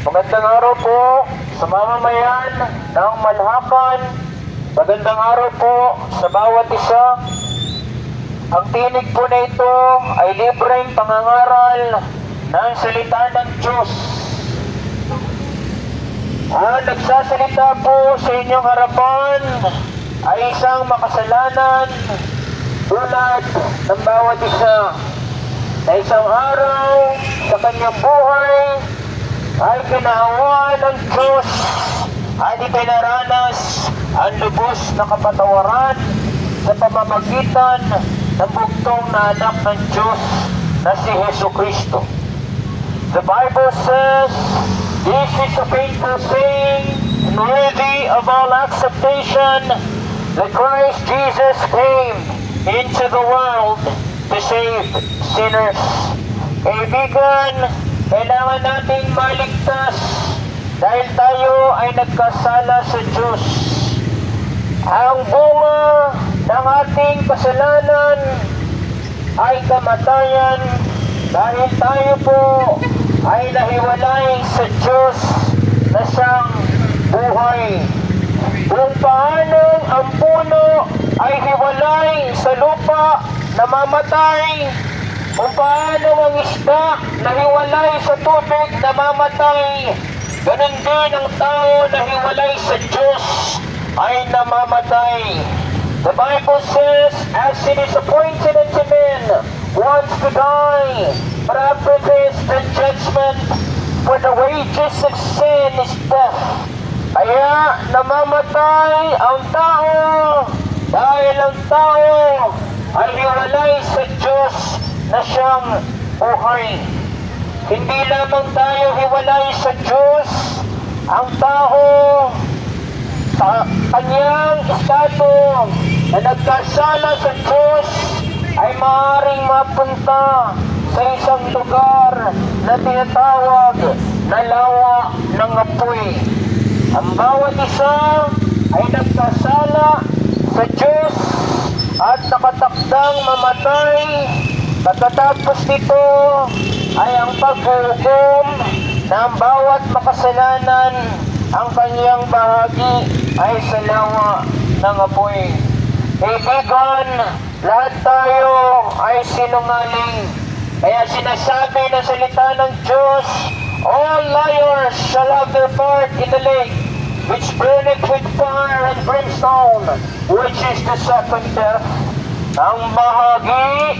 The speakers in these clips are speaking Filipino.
Magandang araw po sa mamamayan ng Malhakan. Magandang araw po sa bawat isa. Ang tinig po na ito ay libreng pangangaral ng salita ng Diyos. Ang nagsasalita po sa inyong harapan ay isang makasalanan tulad ng bawat isa, na isang araw sa kanyang buhay ay kinaawa ng Diyos at ipinaranas ang lubos na kapatawaran sa pamamagitan ng bugtong na anak ng Diyos na si Jesucristo. The Bible says, "This is a faithful saying and worthy of all acceptation, that Christ Jesus came into the world to save sinners." Kaibigan, kailangan nating maligtas dahil tayo ay nagkasala sa Diyos. Ang bunga ng ating kasalanan ay kamatayan dahil tayo po ay nahiwalay sa Diyos na siyang buhay. Kung paano ang puno ay hiwalay sa lupa na mamatay, kung paano ang isda na hiwalay sa tubig na mamatay, ganun din ang tao na hiwalay sa Diyos ay namamatay. The Bible says, "As it is appointed unto men once to die, but after this the judgment, for the wages of sin is death." Kaya namamatay ang tao dahil ang tao ay hiwalay sa Diyos na siyang buhay. Hindi lamang tayo hiwalay sa Diyos, ang tao sa kanyang estado na nagkasala sa Diyos ay maaaring mapunta sa isang lugar na tinatawag na lawa ng apoy. Ang bawat isa ay nagkasala sa Diyos at nakatakdang mamatay. Pagkatapos nito ay ang paghuhukom ng bawat makasalanan. Ang kanyang bahagi ay sa lawa ng apoy. Kaibigan, lahat tayo ay sinungaling. Kaya sinasabi ng salita ng Diyos, "All liars shall have their part in the lake, which burneth with fire and brimstone, which is the second death." Ang bahagi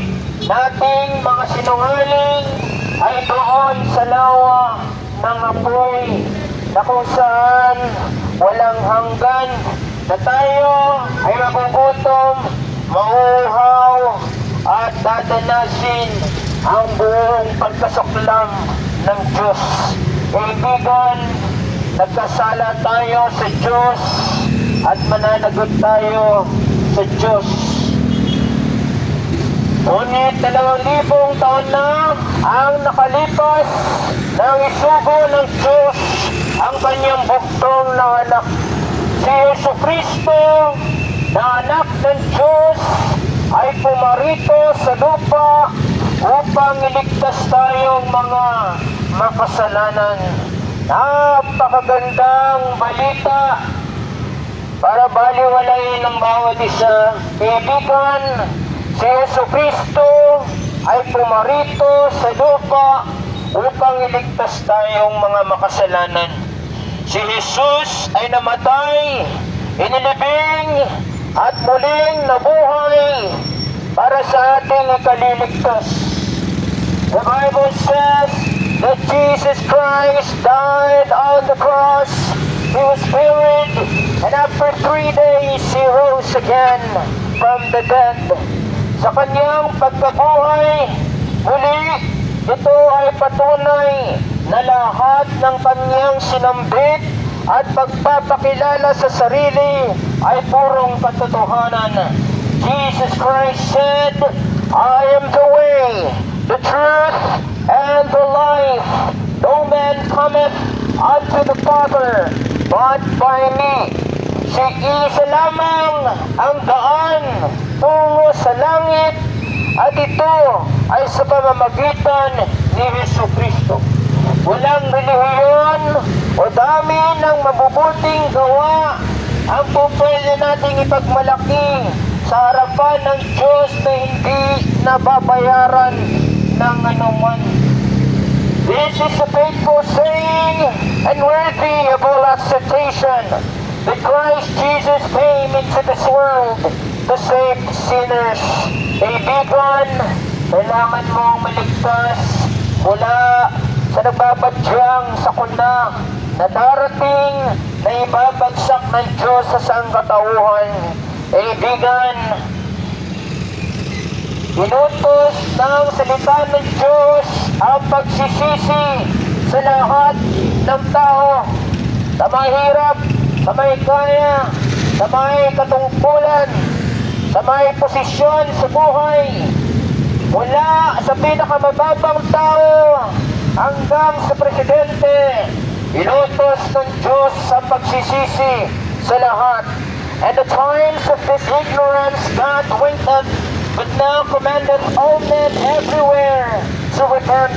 nating mga sinungaling ay doon sa lawa ng apoy, na kung saan walang hanggan, na tayo ay magugutom, mauuhaw, at dadanasin ang buong pagkasuklam ng Diyos. Kaibigan, nagkasala tayo sa Diyos at mananagot tayo sa Diyos. Ngunit 2,000 taon na ang nakalipas nang isugo ng Diyos ang kanyang bugtong na anak. Si Jesucristo na anak ng Diyos ay pumarito sa lupa upang iligtas tayong mga makasalanan. Napakagandang balita para baliwalain ng bawat isa. Kaibigan, si Jesucristo ay pumarito sa lupa upang iligtas tayong mga makasalanan. Si Jesus ay namatay, inilibing, at muling nabuhay para sa ating ikaliligtas. The Bible says that Jesus Christ died on the cross. He was buried, and after 3 days, He rose again from the dead. Sa kanyang pagkabuhay, muli, ito ay patunay na lahat ng kanyang sinambit at pagpapakilala sa sarili ay purong katotohanan. Jesus Christ said, "I am the way, the truth, and the life. No man cometh unto the Father but by me." Si isa lamang ang daan tungo sa langit at ito ay sa pamamagitan ni Jesucristo. Walang relihiyon o dami ng mabubuting gawa ang pupwede nating ipagmalaki sa harapan ng Diyos na hindi nababayaran ng anuman. This is a faithful saying and worthy of all acceptation that Christ Jesus came into this world to save sinners. Kaibigan, kailangan mong maligtas mula sa nagbabadyang sakuna na darating na ibabagsak ng Diyos sa sangkatauhan. Kaibigan, inutos ng salita ng Diyos ang pagsisisi sa lahat ng tao, sa mahirap, sa may kaya, sa may katungkulan, sa may posisyon sa buhay, mula sa pinakamababang tao hanggang sa presidente. Inutos ng Diyos ang pagsisisi sa lahat. And the times of this ignorance God winked, but now commandeth all men everywhere to repent,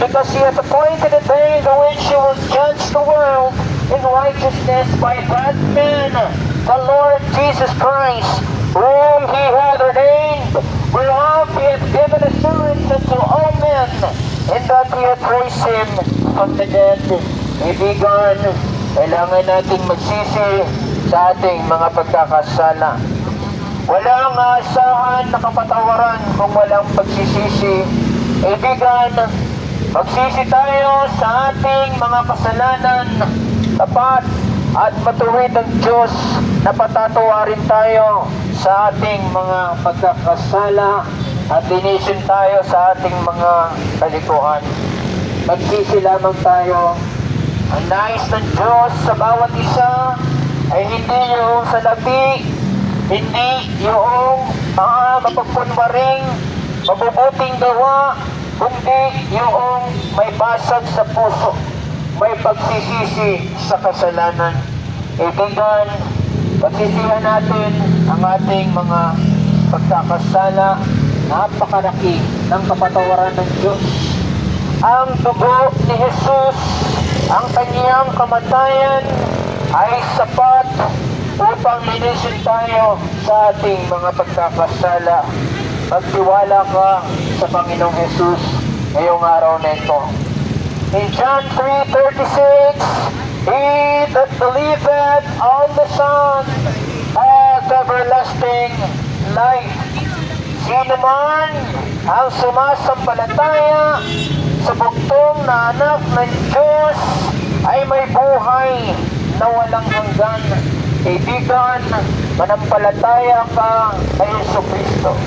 because he hath appointed a day in which he will judge the world in righteousness by that man, the Lord Jesus Christ, whom he hath ordained, whereof he hath given assurance unto all men, in that he hath raised him from the dead. Ibigan, kailangan nating magsisi sa ating mga pagkakasala. Walang aasahan na kapatawaran kung walang pagsisisi. Ibigan, magsisi tayo sa ating mga kasalanan. Tapat at matuwid ang Diyos na patatawarin tayo sa ating mga pagkakasala at linisin tayo sa ating mga kalikuan. Magsisi lamang tayo. Ang nais ng Diyos sa bawat isa ay hindi yung sa labi, hindi yung mapagkunwaring, mabubuting gawa, kundi yung may basag sa puso, may pagsisisi sa kasalanan. Kaibigan, pagsisihan natin ang ating mga pagkakasala. Napakalaki ng kapatawaran ng Diyos. Ang dugo ni Jesus, ang kanyang kamatayan ay sapat upang linisin tayo sa ating mga pagkakasala. Magtiwala ka sa Panginoong Jesus ngayong araw na ito. In John 3:36, he that believeth on the Son hath everlasting life. Sino man ang sumasampalataya sa bugtong na anak ng Diyos ay may buhay na walang hanggan. Kaibigan, manampalataya ka kay Jesucristo.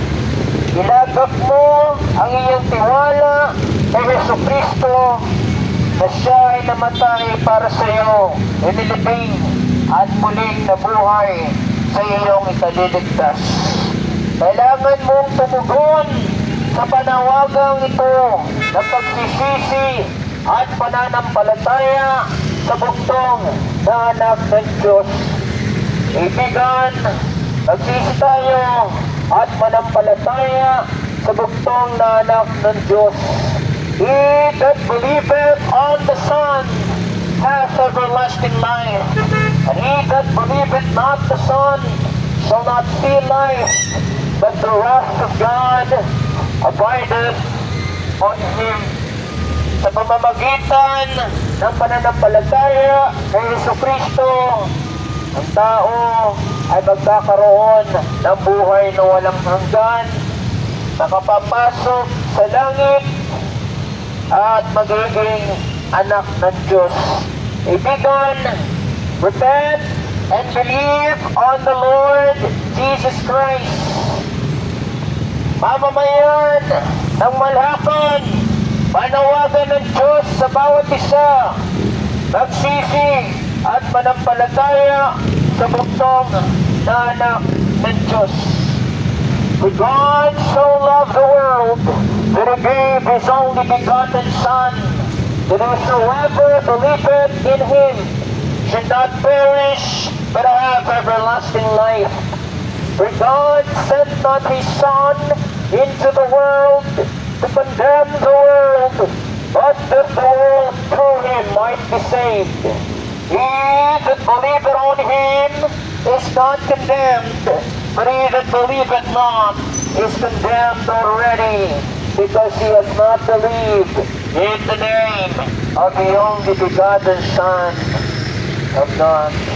Ilagak mo ang iyong tiwala kay Jesucristo na siya ay namatay para sa iyo, inilibing at muling nabuhay sa iyong ikaliligtas. Kailangan mong tumugon sa panawagang ito ng pagsisisi at pananampalataya sa bugtong na anak ng Diyos. Kaibigan, magsisi tayo at manampalataya sa bugtong na anak ng Diyos. He that believeth on the Son hath everlasting life, and he that believeth not the Son shall not see life, but the wrath of God abideth on him. Sa pamamagitan ng pananampalataya kay Jesucristo, ang tao ay magkakaroon ng buhay na walang hanggan, nakapapasok sa langit at magiging anak ng Diyos. Ibigan, repent and believe on the Lord Jesus Christ. Mamamayan ng malhakan, panawagan ng Diyos sa bawat isa, magsisi at manampalataya sa bugtong na anak ng Diyos. For God so loved the world that he gave his only begotten Son, that whosoever believeth in him should not perish, but have everlasting life. For God sent not his Son into the world to condemn the world, but that the world through him might be saved. He that believeth on him is not condemned, but he that believeth not is condemned already, because he has not believed in the name of the only begotten Son of God.